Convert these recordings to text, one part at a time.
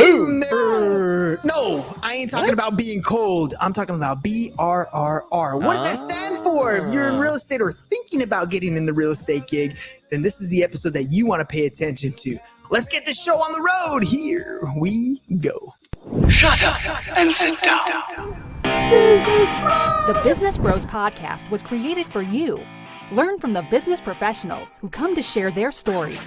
Boom. No, I ain't talking about being cold. I'm talking about BRRR. What does that stand for? If you're in real estate or thinking about getting in the real estate gig, then this is the episode that you want to pay attention to. Let's get this show on the road. Here we go. Shut up and sit down. The Business Bros Podcast was created for you. Learn from the business professionals who come to share their stories.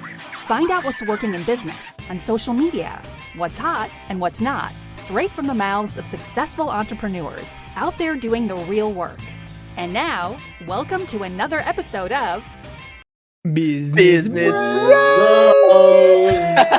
Find out what's working in business and social media, what's hot and what's not, straight from the mouths of successful entrepreneurs out there doing the real work. And now, welcome to another episode of Business Bros.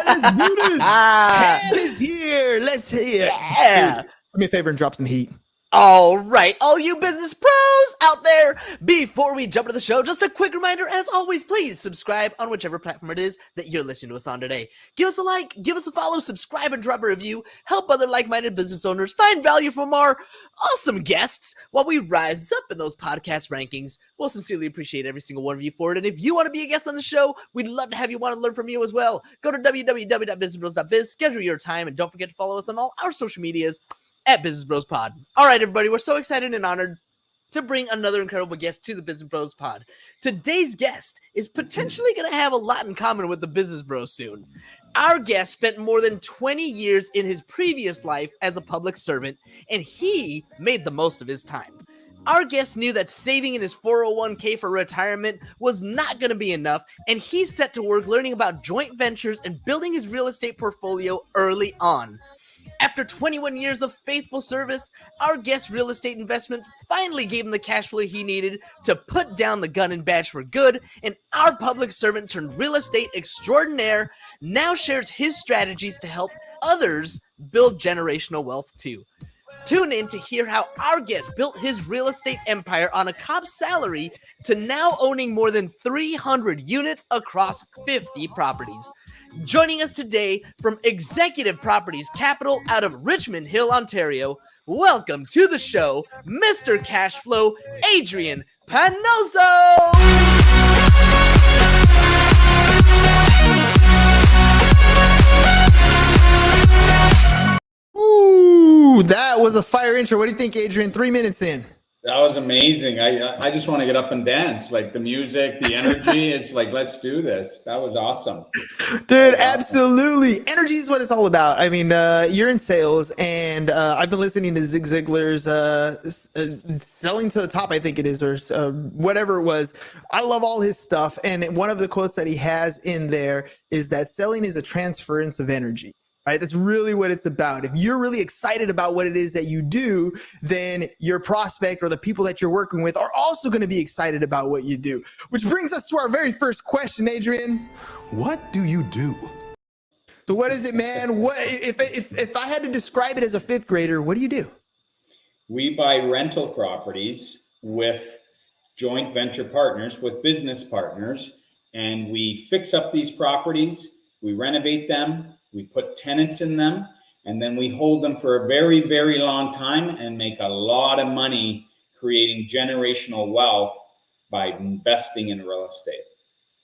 Let's do this. Pam is here. Let's hear. Yeah. Do me a favor and drop some heat. All right, all you business pros out there, before we jump into the show, just a quick reminder, as always, please subscribe on whichever platform it is that you're listening to us on today. Give us a like, give us a follow, subscribe, and drop a review. Help other like-minded business owners find value from our awesome guests while we rise up in those podcast rankings. We'll sincerely appreciate every single one of you for it. And if you want to be a guest on the show, we'd love to have you want to learn from you as well. Go to www.businessbros.biz, schedule your time, and don't forget to follow us on all our social medias at Business Bros Pod. All right, everybody, we're so excited and honored to bring another incredible guest to the Business Bros Pod. Today's guest is potentially going to have a lot in common with the Business Bros soon. Our guest spent more than 20 years in his previous life as a public servant, and he made the most of his time. Our guest knew that saving in his 401k for retirement was not going to be enough, and he set to work learning about joint ventures and building his real estate portfolio early on. After 21 years of faithful service, our guest's real estate investments finally gave him the cash flow he needed to put down the gun and badge for good, and our public servant turned real estate extraordinaire now shares his strategies to help others build generational wealth too. Tune in to hear how our guest built his real estate empire on a cop's salary to now owning more than 300 units across 50 properties. Joining us today from Executive Properties Capital out of Richmond Hill, Ontario, welcome to the show, Mr. Cashflow, Adrian Pannozzo! Ooh, that was a fire intro. What do you think, Adrian? 3 minutes in. That was amazing. I just want to get up and dance. Like the music, the energy. It's like, let's do this. That was awesome. Dude, absolutely. Energy is what it's all about. I mean, you're in sales, and I've been listening to Zig Ziglar's Selling to the Top, I think it is, or whatever it was. I love all his stuff. And one of the quotes that he has in there is that selling is a transference of energy. Right? That's really what it's about. If you're really excited about what it is that you do, then your prospect or the people that you're working with are also going to be excited about what you do. Which brings us to our very first question, Adrian. What do you do? So what is it, man? What if I had to describe it as a fifth grader, what do you do? We buy rental properties with joint venture partners, with business partners, and we fix up these properties, we renovate them, we put tenants in them, and then we hold them for a very, very long time and make a lot of money creating generational wealth by investing in real estate.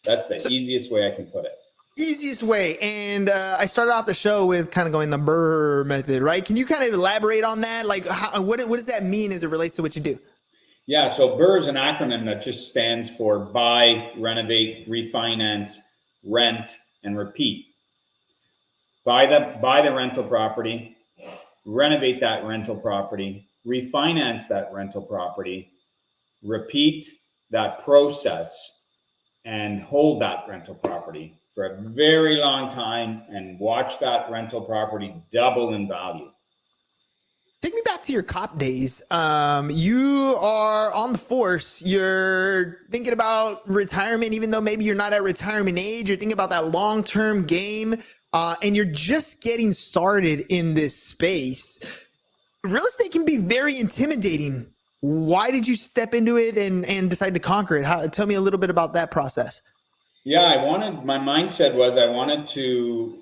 That's the easiest way I can put it. Easiest way. And I started off the show with kind of going the BRRR method, right? Can you kind of elaborate on that? Like, what does that mean as it relates to what you do? Yeah, so BRRR is an acronym that just stands for buy, renovate, refinance, rent, and repeat. Buy the rental property, renovate that rental property, refinance that rental property, repeat that process, and hold that rental property for a very long time and watch that rental property double in value. Take me back to your cop days. You are on the force. You're thinking about retirement, even though maybe you're not at retirement age. You're thinking about that long-term game. And you're just getting started in this space. Real estate can be very intimidating. Why did you step into it and decide to conquer it? Tell me a little bit about that process. Yeah, my mindset was I wanted to,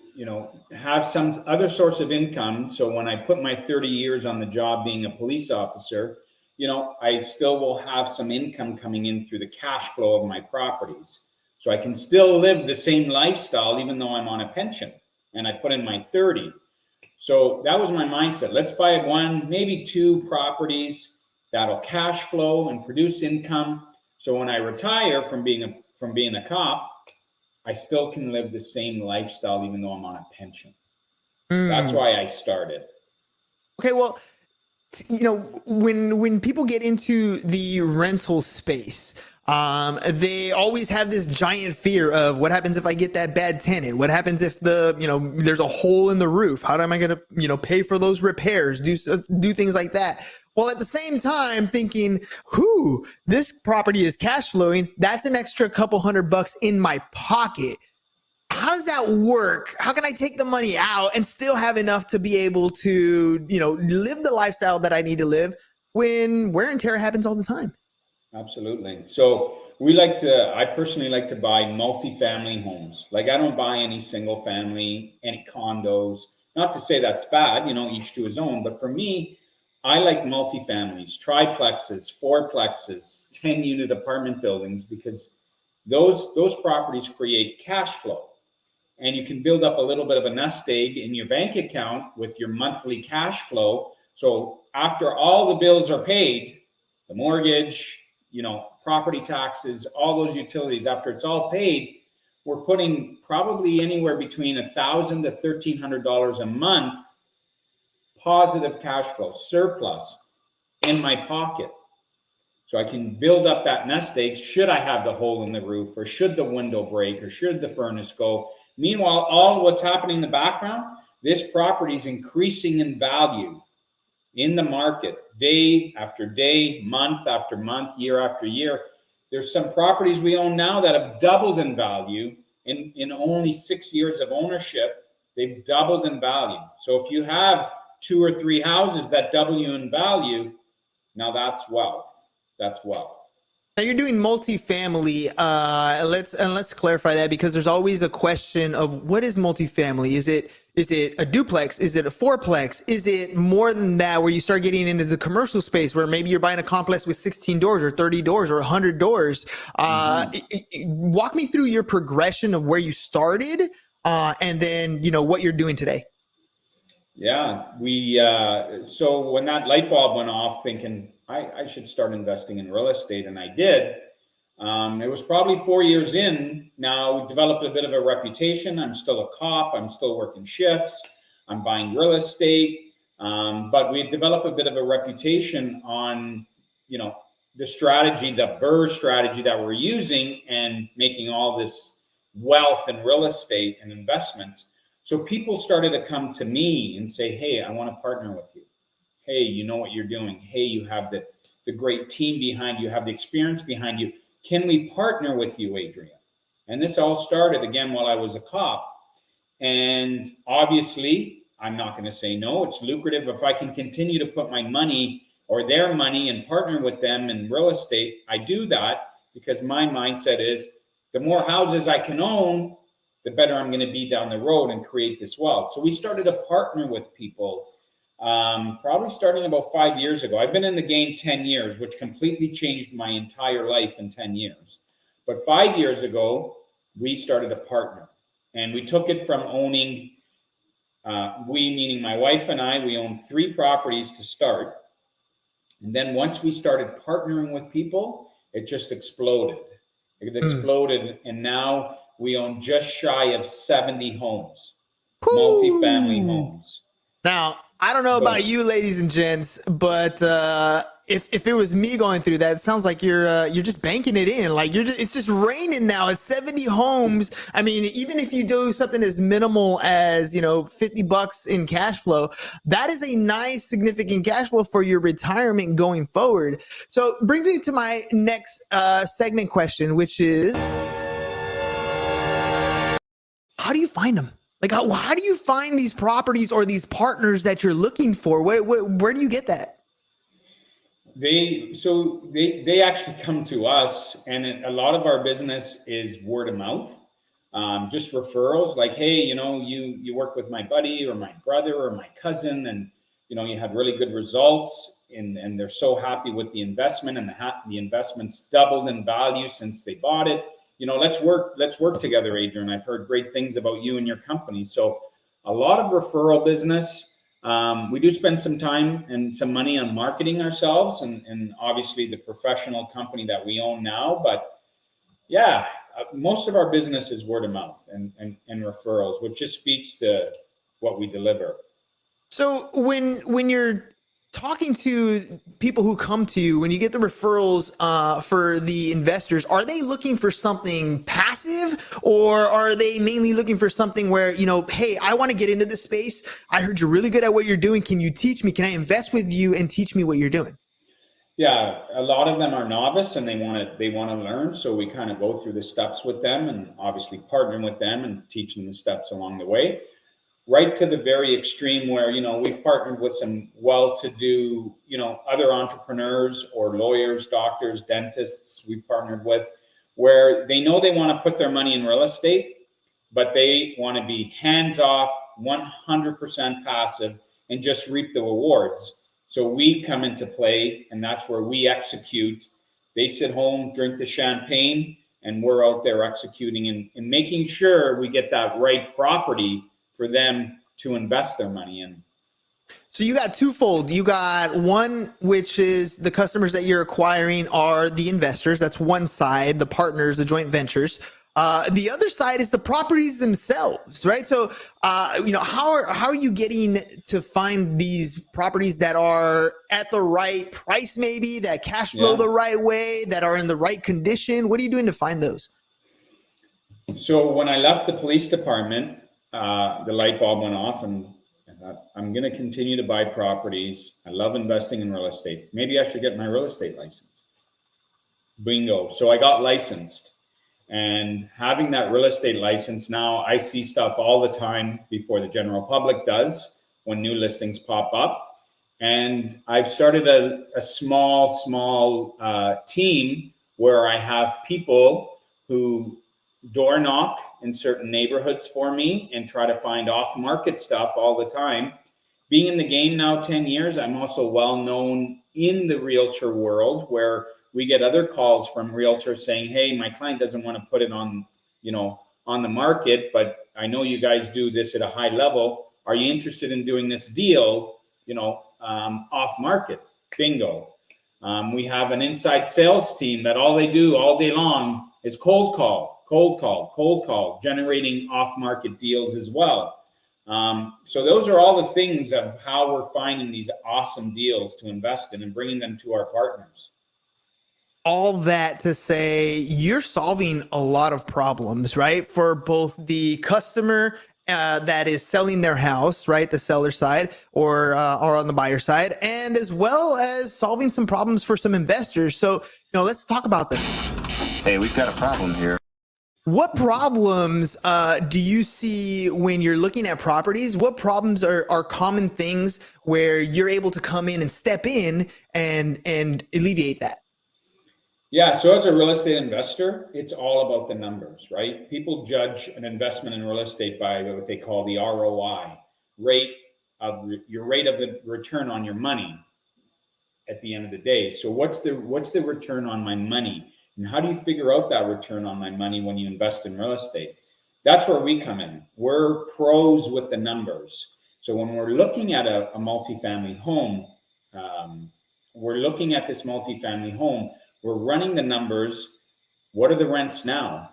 have some other source of income. So when I put my 30 years on the job being a police officer, I still will have some income coming in through the cash flow of my properties. So I can still live the same lifestyle, even though I'm on a pension and I put in my 30. So that was my mindset. Let's buy one, maybe two properties that'll cash flow and produce income. So when I retire from being a cop, I still can live the same lifestyle even though I'm on a pension. That's why I started. Okay, well, you know, when people get into the rental space, they always have this giant fear of what happens if I get that bad tenant? What happens if there's a hole in the roof? How am I going to, pay for those repairs? Do things like that. Well, at the same time thinking, this property is cash flowing. That's an extra couple $100 in my pocket. How does that work? How can I take the money out and still have enough to be able to, live the lifestyle that I need to live when wear and tear happens all the time? Absolutely. So I personally like to buy multifamily homes. Like I don't buy any single family, any condos. Not to say that's bad, each to his own. But for me, I like multifamilies, triplexes, fourplexes, 10-unit apartment buildings, because those properties create cash flow. And you can build up a little bit of a nest egg in your bank account with your monthly cash flow. So after all the bills are paid, the mortgage, property taxes, all those utilities, after it's all paid, we're putting probably anywhere between $1,000 to $1,300 a month positive cash flow, surplus in my pocket. So I can build up that nest egg should I have the hole in the roof, or should the window break, or should the furnace go. Meanwhile, all what's happening in the background, this property is increasing in value in the market, day after day, month after month, year after year. There's some properties we own now that have doubled in value in only 6 years of ownership. They've doubled in value. So if you have 2 or 3 houses that double you in value, now that's wealth. That's wealth. Now you're doing multifamily. Let's clarify that, because there's always a question of what is multifamily? Is it a duplex? Is it a fourplex? Is it more than that, where you start getting into the commercial space where maybe you're buying a complex with 16 doors or 30 doors or 100 doors? Walk me through your progression of where you started and then, what you're doing today. Yeah, so when that light bulb went off, thinking I should start investing in real estate, and I did. It was probably 4 years in. Now we developed a bit of a reputation. I'm still a cop. I'm still working shifts. I'm buying real estate. But we developed a bit of a reputation on, the strategy, the BRRRR strategy that we're using, and making all this wealth in real estate and investments. So people started to come to me and say, hey, I want to partner with you. Hey, you know what you're doing. Hey, you have the great team behind you, you have the experience behind you. Can we partner with you, Adrian? And this all started again while I was a cop. And obviously, I'm not going to say no. It's lucrative. If I can continue to put my money or their money and partner with them in real estate, I do that, because my mindset is the more houses I can own, the better I'm going to be down the road and create this wealth. So we started to partner with people. Probably starting about 5 years ago. I've been in the game 10 years, which completely changed my entire life in 10 years. But 5 years ago, we started a partner, and we took it from owning, we meaning my wife and I, we owned 3 properties to start. And then once we started partnering with people, it just exploded. It exploded. And now we own just shy of 70 homes, multifamily homes. Now, I don't know about you, ladies and gents, but if it was me going through that, it sounds like you're just banking it in. Like it's just raining now. It's 70 homes. I mean, even if you do something as minimal as $50 in cash flow, that is a nice, significant cash flow for your retirement going forward. So brings me to my next segment question, which is, how do you find them? Like, how do you find these properties or these partners that you're looking for? Where do you get that? They actually come to us, and a lot of our business is word of mouth, just referrals. Like, hey, you work with my buddy or my brother or my cousin, and you had really good results, and they're so happy with the investment, and the investment's doubled in value since they bought it. Let's work together, Adrian. I've heard great things about you and your company. So a lot of referral business. We do spend some time and some money on marketing ourselves and obviously the professional company that we own now. But yeah, most of our business is word of mouth and referrals, which just speaks to what we deliver. So when you're talking to people who come to you, when you get the referrals for the investors, are they looking for something passive, or are they mainly looking for something where, hey, I want to get into this space. I heard you're really good at what you're doing. Can you teach me? Can I invest with you and teach me what you're doing? Yeah, a lot of them are novice and they want to learn. So we kind of go through the steps with them and obviously partner with them and teach them the steps along the way. Right to the very extreme where, we've partnered with some well-to-do, other entrepreneurs or lawyers, doctors, dentists we've partnered with, where they know they want to put their money in real estate, but they want to be hands-off, 100% passive, and just reap the rewards. So we come into play, and that's where we execute. They sit home, drink the champagne, and we're out there executing and making sure we get that right property for them to invest their money in. So you got twofold. You got one, which is the customers that you're acquiring are the investors. That's one side, the partners, the joint ventures. The other side is the properties themselves, right? So, how are you getting to find these properties that are at the right price, maybe that cash flow the right way, that are in the right condition? What are you doing to find those? So when I left the police department, the light bulb went off and I thought, I'm going to continue to buy properties. I love investing in real estate. Maybe I should get my real estate license. Bingo. So I got licensed. And having that real estate license now, I see stuff all the time before the general public does when new listings pop up. And I've started a small team where I have people who door knock in certain neighborhoods for me and try to find off-market stuff all the time. Being in the game now 10 years, I'm also well known in the realtor world where we get other calls from realtors saying, hey, my client doesn't want to put it on, on the market, but I know you guys do this at a high level. Are you interested in doing this deal, off market? Bingo. We have an inside sales team that all they do all day long is cold call, generating off market deals as well. So those are all the things of how we're finding these awesome deals to invest in and bringing them to our partners. All that to say, you're solving a lot of problems, right? For both the customer that is selling their house, right? The seller side or on the buyer side, and as well as solving some problems for some investors. So, let's talk about this. Hey, we've got a problem here. What problems do you see when you're looking at properties? What problems are common things where you're able to come in and step in and alleviate that? Yeah, so as a real estate investor, it's all about the numbers, right? People judge an investment in real estate by what they call the ROI, rate of the return on your money at the end of the day. So what's the return on my money? And how do you figure out that return on my money when you invest in real estate? That's where we come in. We're pros with the numbers. So when we're looking at a multifamily home, we're running the numbers. What are the rents now?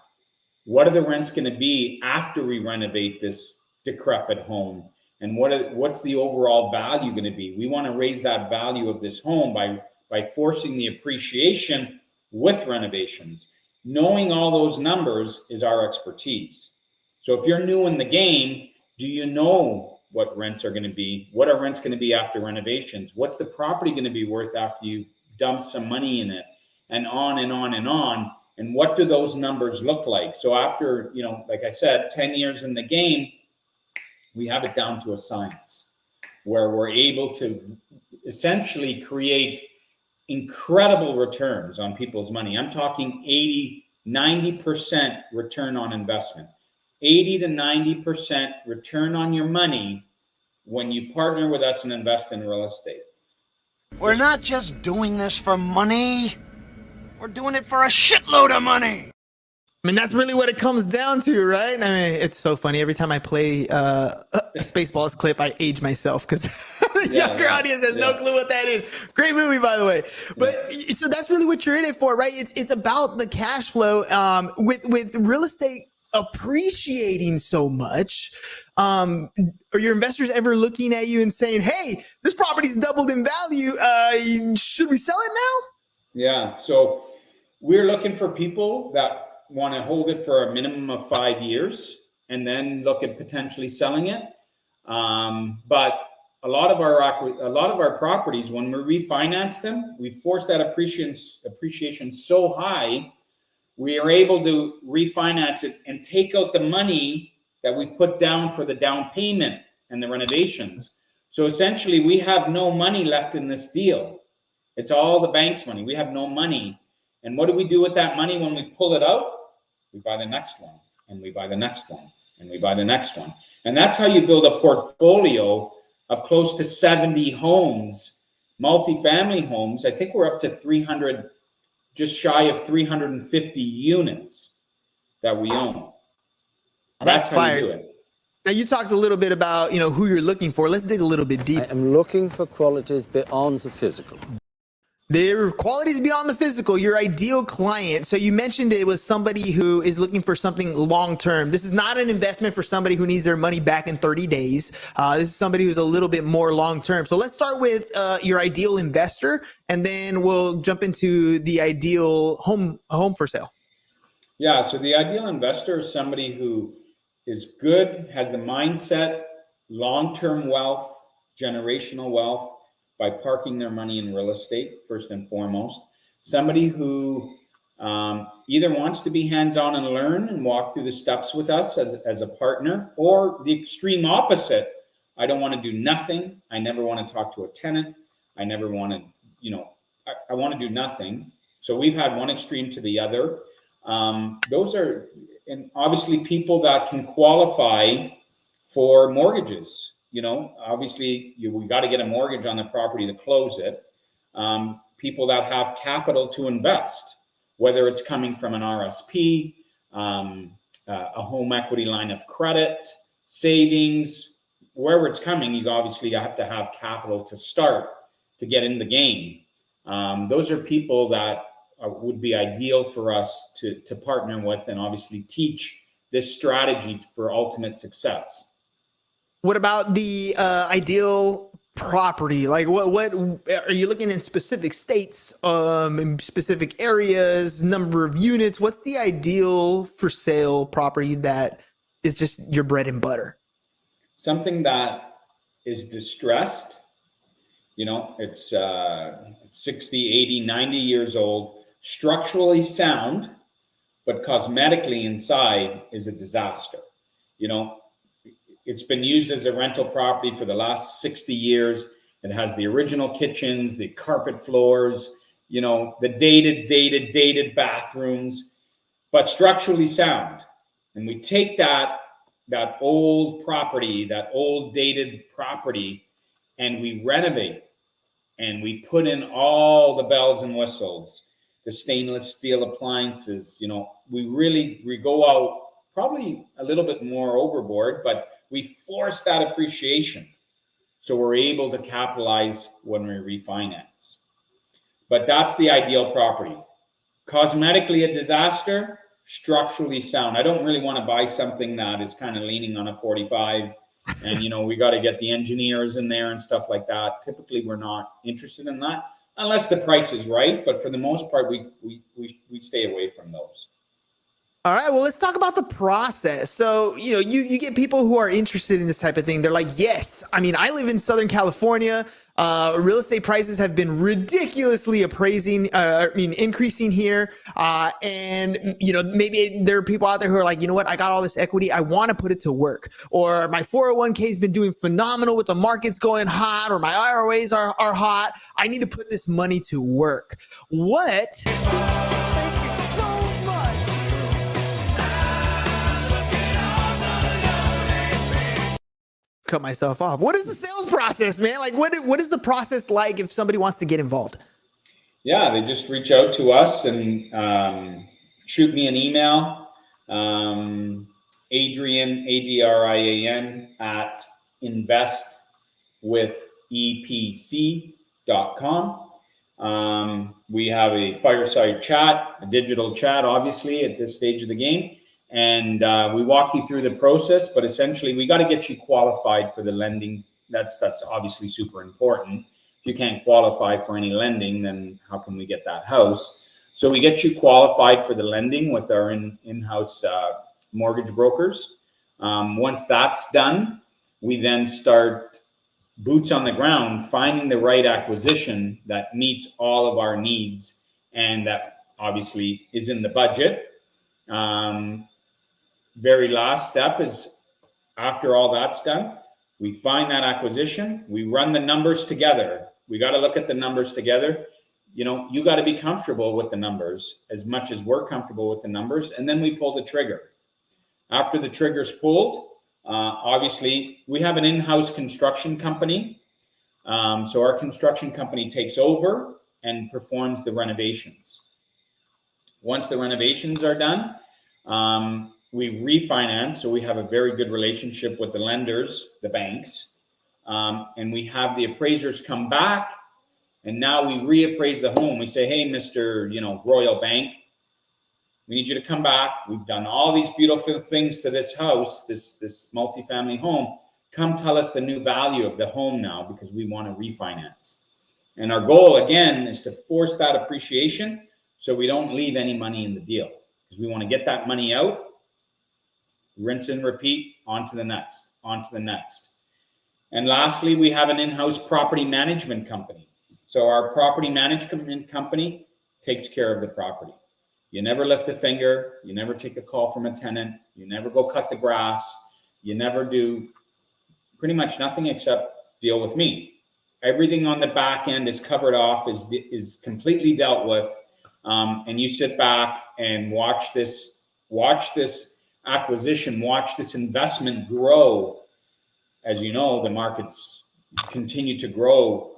What are the rents going to be after we renovate this decrepit home? And what's the overall value going to be? We want to raise that value of this home by forcing the appreciation with renovations. Knowing all those numbers is our expertise. So if you're new in the game, do you know what rents are going to be? What are rents going to be after renovations? What's the property going to be worth after you dump some money in it? And on and on and on. And what do those numbers look like? So after, like I said, 10 years in the game, we have it down to a science where we're able to essentially create incredible returns on people's money. I'm talking 90% return on investment, 80 to 90% return on your money when you partner with us and invest in real estate. We're not just doing this for money. We're doing it for a shitload of money. I mean, that's really what it comes down to, right? I mean, it's so funny. Every time I play a Spaceballs clip, I age myself because the younger audience has no clue what that is. Great movie, by the way. But so that's really what you're in it for, right? It's about the cash flow. With real estate appreciating so much, are your investors ever looking at you and saying, "Hey, this property's doubled in value. Should we sell it now?" Yeah. So we're looking for people that want to hold it for a minimum of 5 years and then look at potentially selling it. But a lot of our properties, when we refinance them, we force that appreciation so high, we are able to refinance it and take out the money that we put down for the down payment and the renovations. So essentially, we have no money left in this deal. It's all the bank's money. We have no money. And what do we do with that money when we pull it out? We buy the next one, and we buy the next one, and we buy the next one. And that's how you build a portfolio of close to 70 homes, multifamily homes. I think we're up to 300, just shy of 350 units that we own. That's how you do it. Now, you talked a little bit about, who you're looking for. Let's dig a little bit deeper. I am looking for qualities beyond the physical. Their qualities beyond the physical, your ideal client. So you mentioned it was somebody who is looking for something long-term. This is not an investment for somebody who needs their money back in 30 days. This is somebody who's a little bit more long-term. So let's start with your ideal investor, and then we'll jump into the ideal home for sale. Yeah, so the ideal investor is somebody who is good, has the mindset, long-term wealth, generational wealth, by parking their money in real estate, first and foremost. Somebody who either wants to be hands-on and learn and walk through the steps with us as a partner, or the extreme opposite. I don't want to do nothing. I never want to talk to a tenant. I never want to, I want to do nothing. So we've had one extreme to the other. Those are, and obviously people that can qualify for mortgages. Obviously we got to get a mortgage on the property to close it. People that have capital to invest, whether it's coming from an RSP, a home equity line of credit, savings, wherever it's coming, you obviously have to have capital to start to get in the game. Those are people that would be ideal for us to partner with and obviously teach this strategy for ultimate success. What about the ideal property? Like what are you looking in specific states, in specific areas, number of units? What's the ideal for sale property that is just your bread and butter? Something that is distressed, it's 60, 80, 90 years old, structurally sound, but cosmetically inside is a disaster. It's been used as a rental property for the last 60 years. It has the original kitchens, the carpet floors, the dated bathrooms, but structurally sound. And we take that old property, that old dated property, and we renovate, and we put in all the bells and whistles, the stainless steel appliances. We go out probably a little bit more overboard, but we force that appreciation. So we're able to capitalize when we refinance. But that's the ideal property. Cosmetically a disaster, structurally sound. I don't really want to buy something that is kind of leaning on a 45 and, we got to get the engineers in there and stuff like that. Typically, we're not interested in that unless the price is right. But for the most part, we stay away from those. All right, well, let's talk about the process. So, you get people who are interested in this type of thing. They're like, yes, I live in Southern California. Real estate prices have been ridiculously increasing here. And, maybe there are people out there who are like, you know what, I got all this equity. I want to put it to work. Or my 401k has been doing phenomenal with the markets going hot, or my IRAs are hot. I need to put this money to work. What? Cut myself off. What is the sales process, man? Like what is the process like if somebody wants to get involved? Yeah, they just reach out to us and shoot me an email. Adrian, Adrian at investwithepc.com. We have a fireside chat, a digital chat, obviously, at this stage of the game. And we walk you through the process, but essentially we got to get you qualified for the lending. That's obviously super important. If you can't qualify for any lending, then how can we get that house? So we get you qualified for the lending with our in-house mortgage brokers. Once that's done, we then start boots on the ground, finding the right acquisition that meets all of our needs and that obviously is in the budget. Very last step is, after all that's done, we find that acquisition, we run the numbers together. We got to look at the numbers together. You got to be comfortable with the numbers as much as we're comfortable with the numbers, and then we pull the trigger. After the trigger's pulled, obviously we have an in-house construction company. So our construction company takes over and performs the renovations. Once the renovations are done, we refinance. So we have a very good relationship with the lenders, the banks, and we have the appraisers come back. And now we reappraise the home. We say, hey, Mr. Royal Bank, we need you to come back. We've done all these beautiful things to this house, this multifamily home. Come tell us the new value of the home now, because we want to refinance. And our goal, again, is to force that appreciation so we don't leave any money in the deal, because we want to get that money out, rinse and repeat, on to the next, on to the next. And lastly, we have an in-house property management company. So our property management company takes care of the property. You never lift a finger. You never take a call from a tenant. You never go cut the grass. You never do pretty much nothing except deal with me. Everything on the back end is covered off, is completely dealt with. And you sit back and watch this acquisition, watch this investment grow. As you know, the markets continue to grow,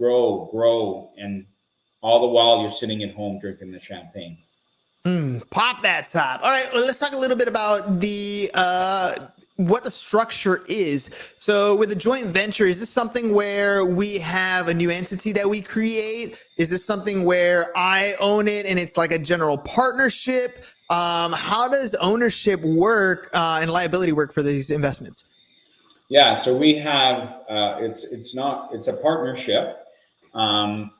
and all the while you're sitting at home drinking the champagne. Pop that top. All right, well, let's talk a little bit about the what the structure is. So with a joint venture, is this something where we have a new entity that we create? Is this something where I own it and it's like a general partnership? How does ownership work and liability work for these investments? Yeah, so we have it's a partnership.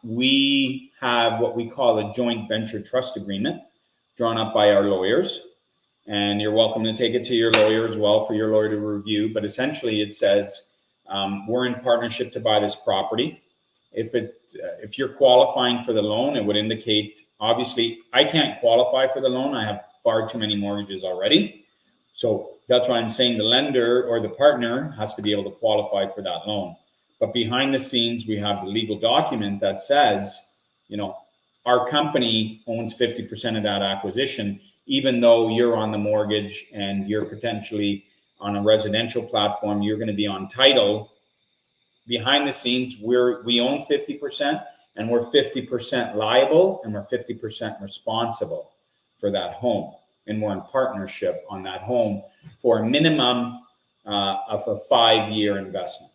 We have what we call a joint venture trust agreement drawn up by our lawyers, and you're welcome to take it to your lawyer as well for your lawyer to review. But essentially, it says we're in partnership to buy this property. If you're qualifying for the loan, it would indicate, obviously, I can't qualify for the loan. I have far too many mortgages already. So that's why I'm saying the lender or the partner has to be able to qualify for that loan. But behind the scenes, we have the legal document that says, our company owns 50% of that acquisition, even though you're on the mortgage and you're potentially on a residential platform, you're going to be on title. Behind the scenes, we own 50% and we're 50% liable and we're 50% responsible for that home. And we're in partnership on that home for a minimum of a 5-year investment.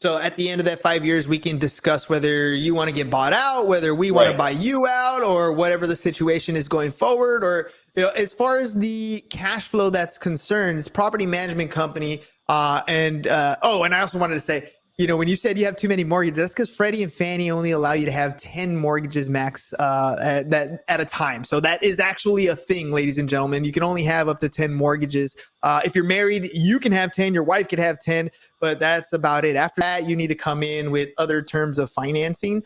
So at the end of that 5 years, we can discuss whether you want to get bought out, whether we want to buy you out, or whatever the situation is going forward. Or, as far as the cash flow that's concerned, it's property management company. And I also wanted to say, when you said you have too many mortgages, that's because Freddie and Fannie only allow you to have 10 mortgages max at a time. So that is actually a thing, ladies and gentlemen. You can only have up to 10 mortgages. If you're married, you can have 10. Your wife could have 10, but that's about it. After that, you need to come in with other terms of financing.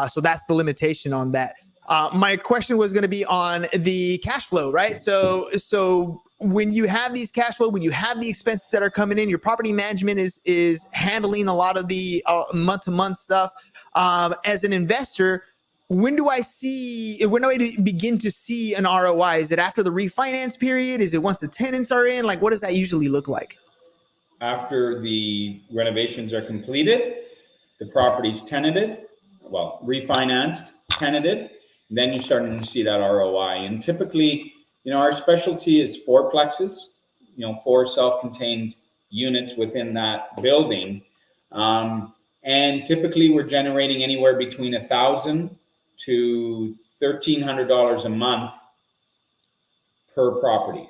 So that's the limitation on that. My question was going to be on the cash flow, right? So when you have these cash flow, when you have the expenses that are coming in, your property management is handling a lot of the month-to-month stuff. As an investor, when do I begin to see an ROI? Is it after the refinance period? Is it once the tenants are in? Like, what does that usually look like? After the renovations are completed, the property's tenanted, refinanced, tenanted, then you're starting to see that ROI. And typically, our specialty is fourplexes, 4 self-contained units within that building. And typically we're generating anywhere between $1,000 to $1,300 a month per property.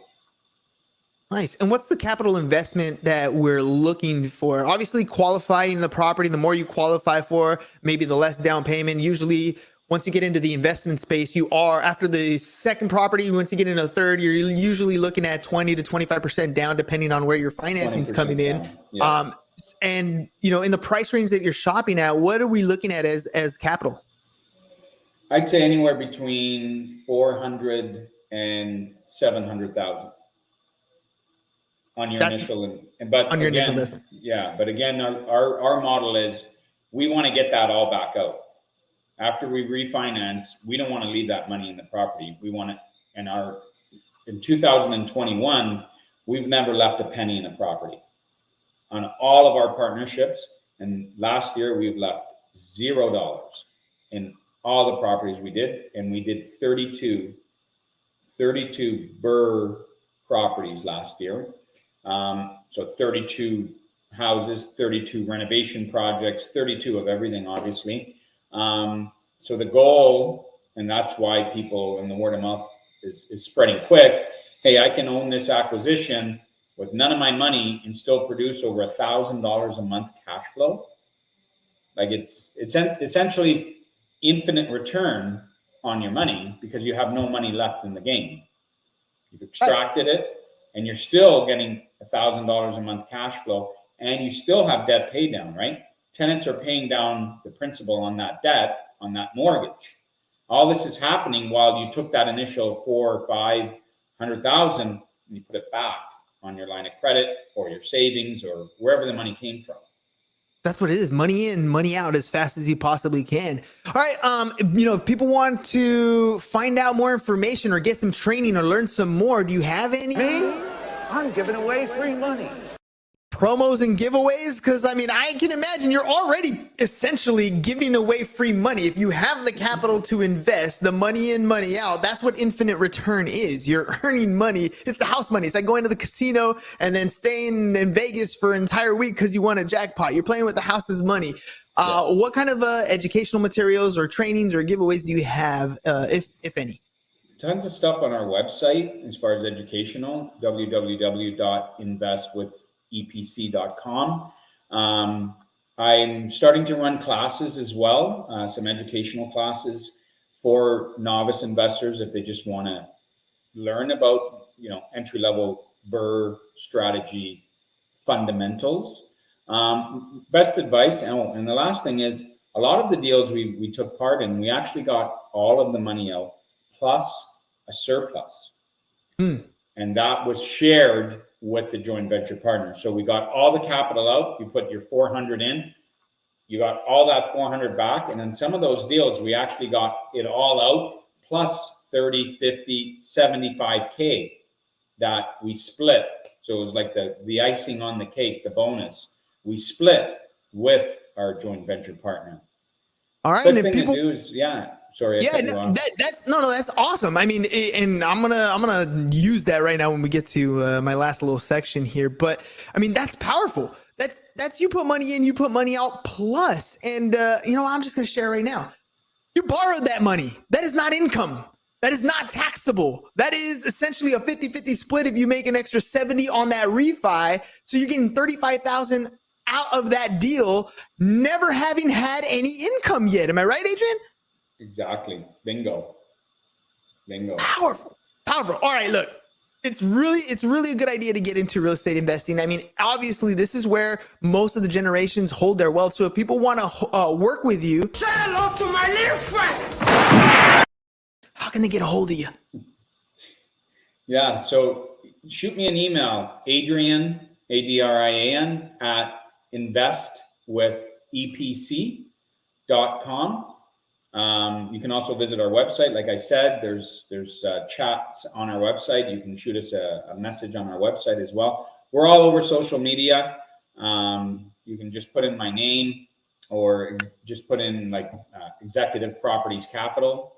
Nice. And what's the capital investment that we're looking for? Obviously, qualifying the property, the more you qualify for, maybe the less down payment. Usually, once you get into the investment space, you are, after the second property, once you get into the third, you're usually looking at 20 to 25% down, depending on where your financing's coming in. Yeah. And, in the price range that you're shopping at, what are we looking at as capital? I'd say anywhere between 400 and 700,000 on your initial investment. Yeah, but again, our model is we want to get that all back out. After we refinance, we don't want to leave that money in the property. We want it, in 2021, we've never left a penny in a property on all of our partnerships. And last year we've left $0 in all the properties we did. And we did 32 BRRRR properties last year. So 32 houses, 32 renovation projects, 32 of everything, obviously. So the goal, and that's why people in the word of mouth is spreading quick. Hey, I can own this acquisition with none of my money and still produce over $1,000 a month cash flow. Like it's essentially infinite return on your money because you have no money left in the game. You've extracted it and you're still getting $1,000 a month cash flow and you still have debt paid down, right? Tenants are paying down the principal on that debt, on that mortgage. All this is happening while you took that initial 400,000 or 500,000 and you put it back on your line of credit or your savings or wherever the money came from. That's what it is. Money in, money out as fast as you possibly can. All right. If people want to find out more information or get some training or learn some more, do you have any? I'm giving away free money. Promos and giveaways? Because I can imagine you're already essentially giving away free money. If you have the capital to invest, the money in, money out, that's what infinite return is. You're earning money. It's the house money. It's like going to the casino and then staying in Vegas for an entire week because you won a jackpot. You're playing with the house's money. What kind of educational materials or trainings or giveaways do you have, if any? Tons of stuff on our website as far as educational, www.investwithepc.com. I'm starting to run classes as well, some educational classes for novice investors if they just want to learn about, entry-level BRRRR strategy fundamentals. Best advice, and the last thing is, a lot of the deals we took part in, we actually got all of the money out plus a surplus. And that was shared with the joint venture partner. So we got all the capital out, you put your 400 in, you got all that 400 back. And in some of those deals, we actually got it all out plus 30, 50, 75K that we split. So it was like the icing on the cake, the bonus. We split with our joint venture partner. All right. Best thing to do is, sorry. That's awesome. And I'm gonna use that right now when we get to my last little section here. But that's powerful. That's you put money in, you put money out plus. And I'm just gonna share right now. You borrowed that money. That is not income. That is not taxable. That is essentially a 50-50 split if you make an extra 70 on that refi. So you're getting 35,000 out of that deal, never having had any income yet. Am I right, Adrian? Exactly. Bingo. Powerful. All right, look, it's really a good idea to get into real estate investing. Obviously, this is where most of the generations hold their wealth. So if people want to work with you, say hello to my little friend. How can they get a hold of you? Yeah, so shoot me an email, Adrian, Adrian, at investwithepc.com. You can also visit our website. Like I said, there's chats on our website. You can shoot us a message on our website as well. We're all over social media. You can just put in my name or just put in Executive Properties Capital,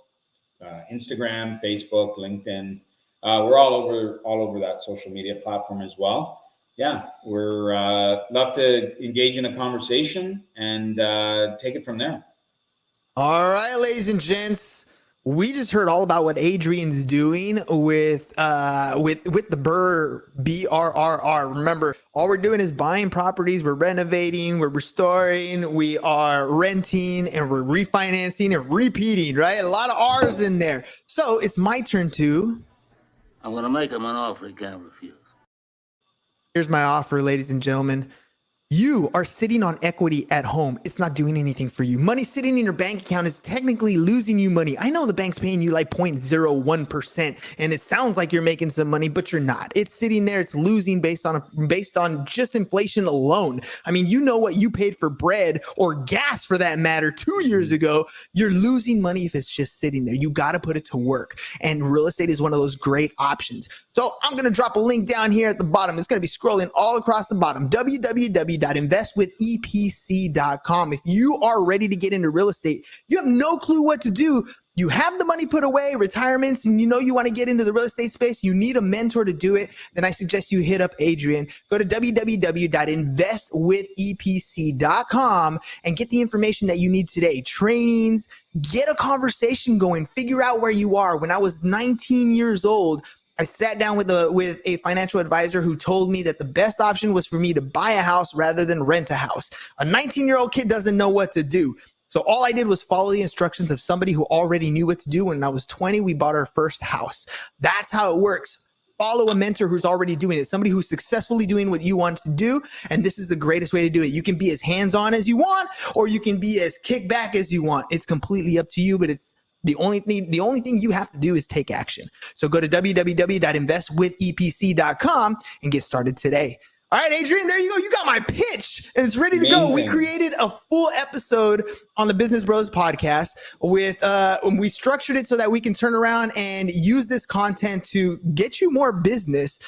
Instagram, Facebook, LinkedIn. We're all over that social media platform as well. Yeah, we're love to engage in a conversation and take it from there. All right, ladies and gents, we just heard all about what Adrian's doing with the BRRR. Remember, all we're doing is buying properties, we're renovating, we're restoring, we are renting, and we're refinancing and repeating, right? A lot of R's in there. So it's my turn to. I'm going to make him an offer he can't refuse. Here's my offer, ladies and gentlemen. You are sitting on equity at home. It's not doing anything for you. Money sitting in your bank account is technically losing you money. I know the bank's paying you like 0.01%, and it sounds like you're making some money, but you're not. It's sitting there. It's losing based on just inflation alone. I mean, you know what you paid for bread or gas for that matter 2 years ago. You're losing money if it's just sitting there. You got to put it to work, and real estate is one of those great options. So I'm going to drop a link down here at the bottom. It's going to be scrolling all across the bottom. www.investwithepc.com. If you are ready to get into real estate, you have no clue what to do. You have the money put away, retirements, and you know you want to get into the real estate space. You need a mentor to do it. Then I suggest you hit up Adrian. Go to www.investwithepc.com and get the information that you need today. Trainings, get a conversation going, figure out where you are. When I was 19 years old, I sat down with a financial advisor who told me that the best option was for me to buy a house rather than rent a house. A 19-year-old kid doesn't know what to do. So all I did was follow the instructions of somebody who already knew what to do. When I was 20, we bought our first house. That's how it works. Follow a mentor who's already doing it, somebody who's successfully doing what you want to do. And this is the greatest way to do it. You can be as hands-on as you want, or you can be as kick back as you want. It's completely up to you, but it's the only thing you have to do is take action. So go to www.investwithepc.com and get started today. All right, Adrian, there you go. You got my pitch and it's ready to go. We created a full episode on the Business Bros podcast with, we structured it so that we can turn around and use this content to get you more business.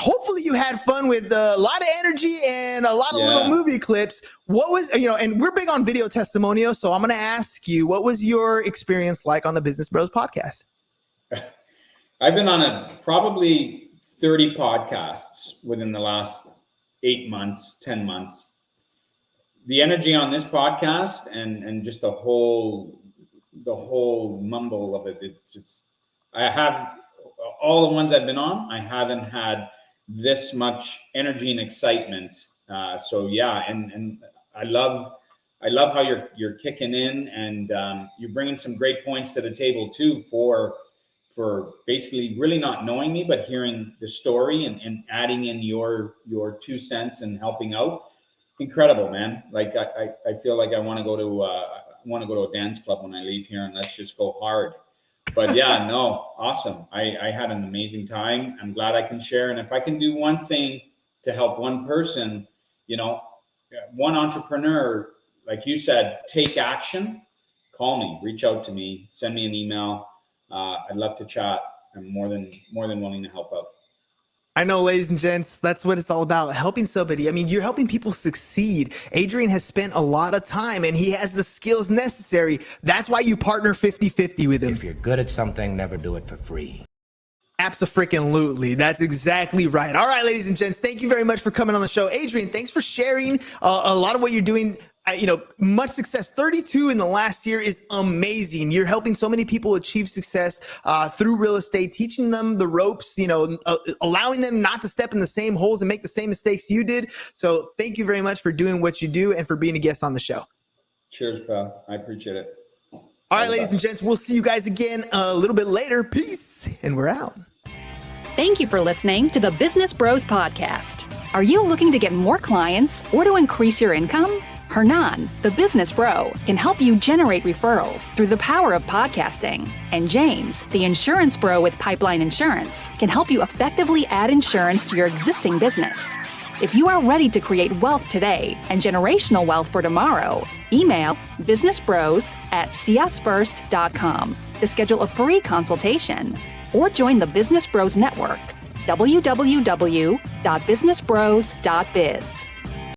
Hopefully you had fun with a lot of energy and a lot of little movie clips. What was, and we're big on video testimonials. So I'm going to ask you, what was your experience like on the Business Bros podcast? I've been on probably 30 podcasts within the last 8 months, 10 months. The energy on this podcast and just the whole mumble of it. I have all the ones I've been on. I haven't had this much energy and excitement. So yeah, and I love how you're kicking in and you're bringing some great points to the table too for basically really not knowing me, but hearing the story and adding in your 2 cents and helping out. Incredible, man. Like I feel like I want to go to a dance club when I leave here and let's just go hard. But yeah, no, awesome. I had an amazing time. I'm glad I can share. And if I can do one thing to help one person, one entrepreneur, like you said, take action, call me, reach out to me, send me an email. I'd love to chat. I'm more than willing to help out. I know, ladies and gents, that's what it's all about, helping somebody. I mean, you're helping people succeed. Adrian has spent a lot of time and he has the skills necessary. That's why you partner 50-50 with him. If you're good at something, never do it for free. Abso-freaking-lutely. That's exactly right. All right, ladies and gents, thank you very much for coming on the show. Adrian, thanks for sharing a lot of what you're doing. Much success. 32 in the last year is amazing. You're helping so many people achieve success through real estate, teaching them the ropes, allowing them not to step in the same holes and make the same mistakes you did. So thank you very much for doing what you do and for being a guest on the show. Cheers, pal. I appreciate it. All right, ladies and gents, we'll see you guys again a little bit later. Peace, and we're out. Thank you for listening to the Business Bros Podcast. Are you looking to get more clients or to increase your income? Hernan, the business bro, can help you generate referrals through the power of podcasting. And James, the insurance bro with Pipeline Insurance, can help you effectively add insurance to your existing business. If you are ready to create wealth today and generational wealth for tomorrow, email businessbros@csfirst.com to schedule a free consultation or join the Business Bros Network, www.businessbros.biz.